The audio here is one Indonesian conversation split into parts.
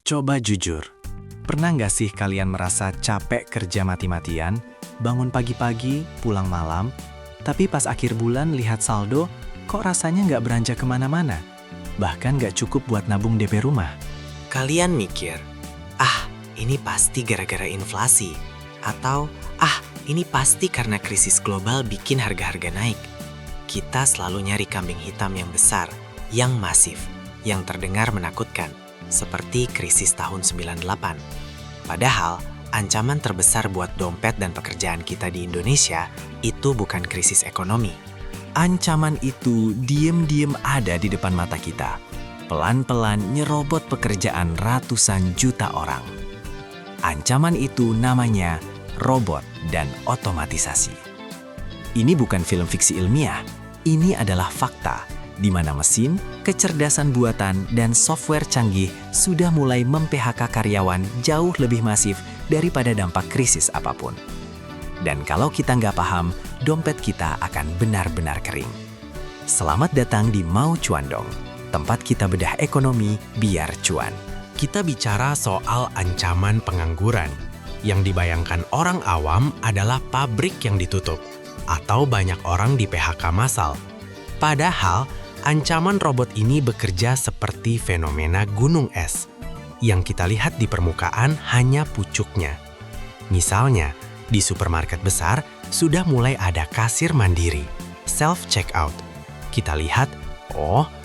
Coba jujur, pernah nggak sih kalian merasa capek kerja mati-matian, bangun pagi-pagi, pulang malam, tapi pas akhir bulan lihat saldo, kok rasanya nggak beranjak kemana-mana? Bahkan nggak cukup buat nabung DP rumah. Kalian mikir, ini pasti gara-gara inflasi. Atau, ini pasti karena krisis global bikin harga-harga naik. Kita selalu nyari kambing hitam yang besar, yang masif, yang terdengar menakutkan, seperti krisis tahun 98. Padahal, ancaman terbesar buat dompet dan pekerjaan kita di Indonesia itu bukan krisis ekonomi. Ancaman itu diem-diem ada di depan mata kita. Pelan-pelan nyerobot pekerjaan ratusan juta orang. Ancaman itu namanya robot dan otomatisasi. Ini bukan film fiksi ilmiah, ini adalah fakta, di mana mesin, kecerdasan buatan, dan software canggih sudah mulai mem-PHK karyawan jauh lebih masif daripada dampak krisis apapun. Dan kalau kita nggak paham, dompet kita akan benar-benar kering. Selamat datang di Mau Cuan Dong, tempat kita bedah ekonomi biar cuan. Kita bicara soal ancaman pengangguran. Yang dibayangkan orang awam adalah pabrik yang ditutup, atau banyak orang di PHK massal. Padahal, ancaman robot ini bekerja seperti fenomena gunung es. Yang kita lihat di permukaan hanya pucuknya. Misalnya, di supermarket besar sudah mulai ada kasir mandiri, self-checkout. Kita lihat,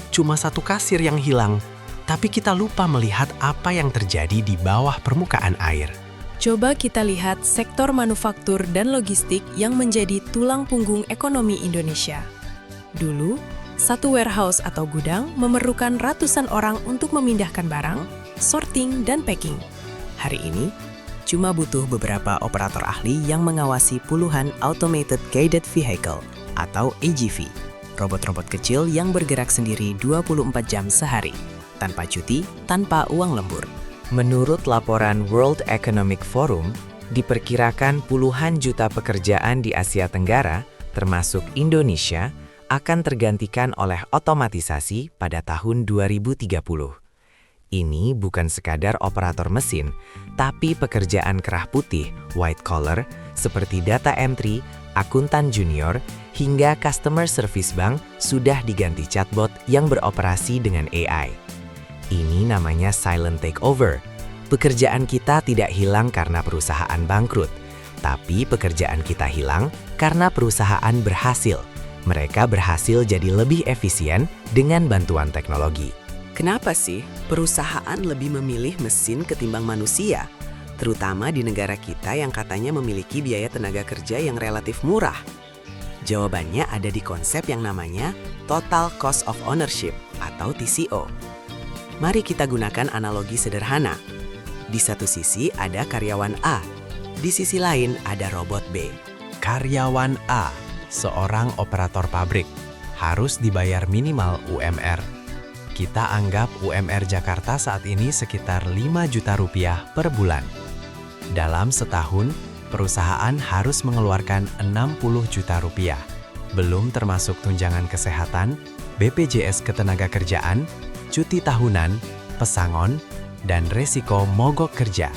cuma satu kasir yang hilang. Tapi kita lupa melihat apa yang terjadi di bawah permukaan air. Coba kita lihat sektor manufaktur dan logistik yang menjadi tulang punggung ekonomi Indonesia. Dulu, satu warehouse atau gudang memerlukan ratusan orang untuk memindahkan barang, sorting, dan packing. Hari ini, cuma butuh beberapa operator ahli yang mengawasi puluhan Automated Guided Vehicle atau AGV, robot-robot kecil yang bergerak sendiri 24 jam sehari, tanpa cuti, tanpa uang lembur. Menurut laporan World Economic Forum, diperkirakan puluhan juta pekerjaan di Asia Tenggara, termasuk Indonesia, akan tergantikan oleh otomatisasi pada tahun 2030. Ini bukan sekadar operator mesin, tapi pekerjaan kerah putih, white collar, seperti data entry, akuntan junior, hingga customer service bank sudah diganti chatbot yang beroperasi dengan AI. Ini namanya silent takeover. Pekerjaan kita tidak hilang karena perusahaan bangkrut, tapi pekerjaan kita hilang karena perusahaan berhasil. Mereka berhasil jadi lebih efisien dengan bantuan teknologi. Kenapa sih perusahaan lebih memilih mesin ketimbang manusia? Terutama di negara kita yang katanya memiliki biaya tenaga kerja yang relatif murah. Jawabannya ada di konsep yang namanya Total Cost of Ownership atau TCO. Mari kita gunakan analogi sederhana. Di satu sisi ada karyawan A, di sisi lain ada robot B. Karyawan A, seorang operator pabrik, harus dibayar minimal UMR. Kita anggap UMR Jakarta saat ini sekitar 5 juta rupiah per bulan. Dalam setahun, perusahaan harus mengeluarkan 60 juta rupiah, belum termasuk tunjangan kesehatan, BPJS Ketenagakerjaan, cuti tahunan, pesangon, dan resiko mogok kerja.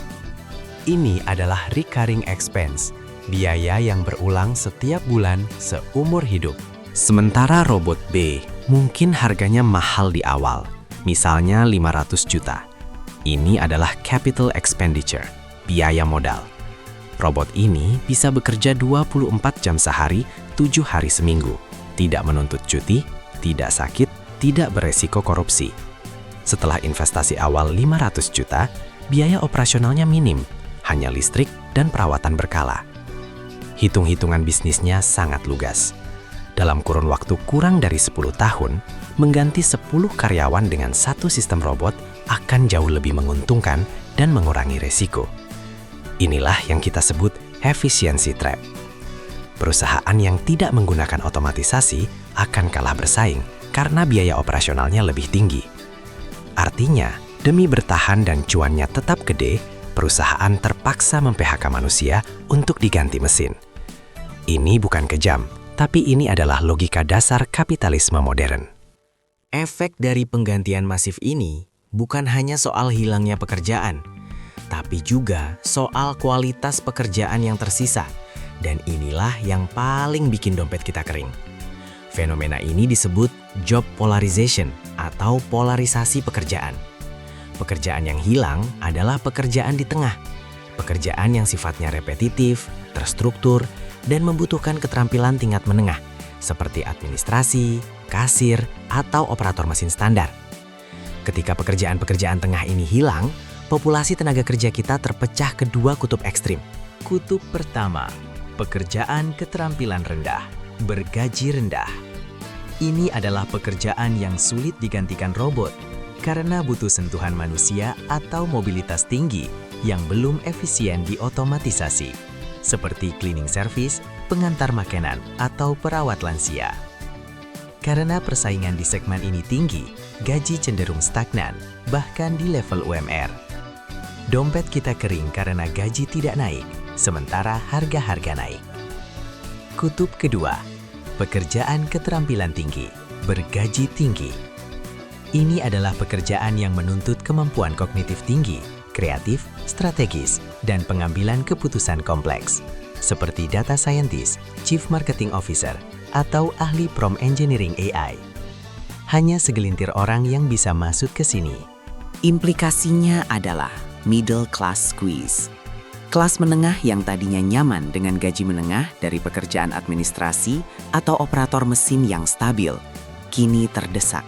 Ini adalah recurring expense, biaya yang berulang setiap bulan seumur hidup. Sementara robot B mungkin harganya mahal di awal, misalnya 500 juta. Ini adalah capital expenditure, biaya modal. Robot ini bisa bekerja 24 jam sehari, 7 hari seminggu, tidak menuntut cuti, tidak sakit, tidak beresiko korupsi. Setelah investasi awal 500 juta, biaya operasionalnya minim, hanya listrik dan perawatan berkala. Hitung-hitungan bisnisnya sangat lugas. Dalam kurun waktu kurang dari 10 tahun, mengganti 10 karyawan dengan satu sistem robot akan jauh lebih menguntungkan dan mengurangi resiko. Inilah yang kita sebut efficiency trap. Perusahaan yang tidak menggunakan otomatisasi akan kalah bersaing karena biaya operasionalnya lebih tinggi. Artinya, demi bertahan dan cuannya tetap gede, perusahaan terpaksa mem-PHK manusia untuk diganti mesin. Ini bukan kejam, tapi ini adalah logika dasar kapitalisme modern. Efek dari penggantian masif ini bukan hanya soal hilangnya pekerjaan, tapi juga soal kualitas pekerjaan yang tersisa. Dan inilah yang paling bikin dompet kita kering. Fenomena ini disebut job polarization atau polarisasi pekerjaan. Pekerjaan yang hilang adalah pekerjaan di tengah. Pekerjaan yang sifatnya repetitif, terstruktur, dan membutuhkan keterampilan tingkat menengah, seperti administrasi, kasir, atau operator mesin standar. Ketika pekerjaan-pekerjaan tengah ini hilang, populasi tenaga kerja kita terpecah ke dua kutub ekstrim. Kutub pertama, pekerjaan keterampilan rendah, bergaji rendah. Ini adalah pekerjaan yang sulit digantikan robot karena butuh sentuhan manusia atau mobilitas tinggi yang belum efisien diotomatisasi, seperti cleaning service, pengantar makanan, atau perawat lansia. Karena persaingan di segmen ini tinggi, gaji cenderung stagnan, bahkan di level UMR. Dompet kita kering karena gaji tidak naik, sementara harga-harga naik. Kutub kedua, pekerjaan keterampilan tinggi, bergaji tinggi. Ini adalah pekerjaan yang menuntut kemampuan kognitif tinggi, kreatif, strategis, dan pengambilan keputusan kompleks, seperti data scientist, chief marketing officer, atau ahli prompt engineering AI. Hanya segelintir orang yang bisa masuk ke sini. Implikasinya adalah middle class squeeze. Kelas menengah yang tadinya nyaman dengan gaji menengah dari pekerjaan administrasi atau operator mesin yang stabil, kini terdesak.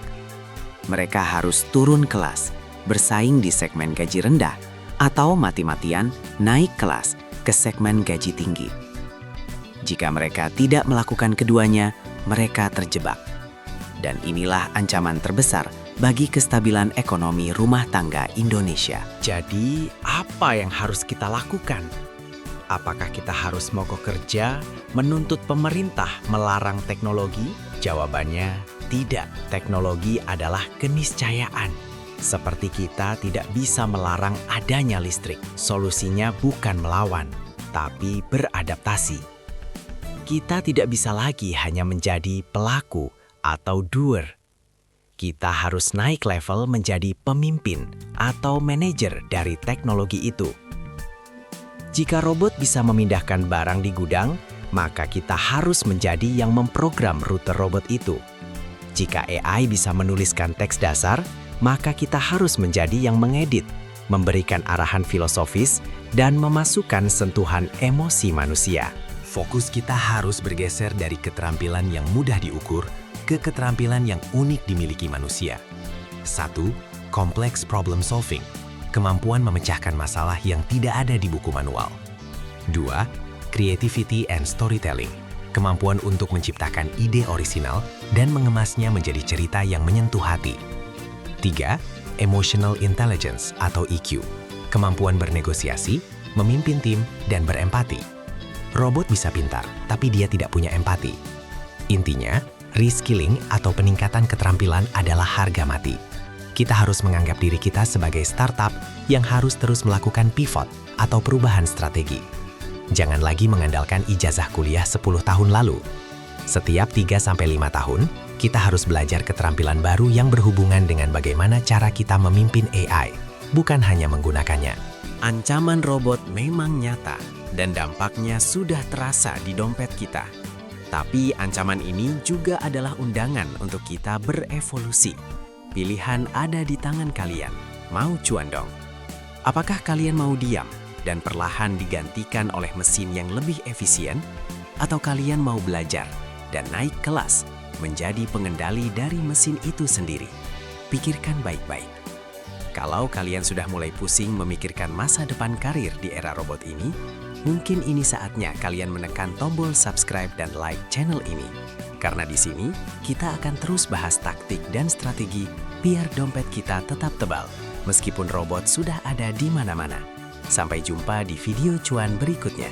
Mereka harus turun kelas, bersaing di segmen gaji rendah, atau mati-matian naik kelas ke segmen gaji tinggi. Jika mereka tidak melakukan keduanya, mereka terjebak. Dan inilah ancaman terbesar bagi kestabilan ekonomi rumah tangga Indonesia. Jadi, apa yang harus kita lakukan? Apakah kita harus mogok kerja, menuntut pemerintah melarang teknologi? Jawabannya, tidak. Teknologi adalah keniscayaan. Seperti kita tidak bisa melarang adanya listrik. Solusinya bukan melawan, tapi beradaptasi. Kita tidak bisa lagi hanya menjadi pelaku atau doer. Kita harus naik level menjadi pemimpin atau manajer dari teknologi itu. Jika robot bisa memindahkan barang di gudang, maka kita harus menjadi yang memprogram rute robot itu. Jika AI bisa menuliskan teks dasar, maka kita harus menjadi yang mengedit, memberikan arahan filosofis, dan memasukkan sentuhan emosi manusia. Fokus kita harus bergeser dari keterampilan yang mudah diukur ke keterampilan yang unik dimiliki manusia. 1. Complex problem solving, kemampuan memecahkan masalah yang tidak ada di buku manual. 2. Creativity and storytelling, kemampuan untuk menciptakan ide orisinal dan mengemasnya menjadi cerita yang menyentuh hati. 3. Emotional intelligence atau EQ, kemampuan bernegosiasi, memimpin tim, dan berempati. Robot bisa pintar, tapi dia tidak punya empati. Intinya, reskilling atau peningkatan keterampilan adalah harga mati. Kita harus menganggap diri kita sebagai startup yang harus terus melakukan pivot atau perubahan strategi. Jangan lagi mengandalkan ijazah kuliah 10 tahun lalu. Setiap 3-5 tahun, kita harus belajar keterampilan baru yang berhubungan dengan bagaimana cara kita memimpin AI, bukan hanya menggunakannya. Ancaman robot memang nyata dan dampaknya sudah terasa di dompet kita. Tapi ancaman ini juga adalah undangan untuk kita berevolusi. Pilihan ada di tangan kalian. Mau cuan dong? Apakah kalian mau diam dan perlahan digantikan oleh mesin yang lebih efisien? Atau kalian mau belajar dan naik kelas menjadi pengendali dari mesin itu sendiri? Pikirkan baik-baik. Kalau kalian sudah mulai pusing memikirkan masa depan karir di era robot ini, mungkin ini saatnya kalian menekan tombol subscribe dan like channel ini. Karena di sini, kita akan terus bahas taktik dan strategi biar dompet kita tetap tebal, meskipun robot sudah ada di mana-mana. Sampai jumpa di video cuan berikutnya.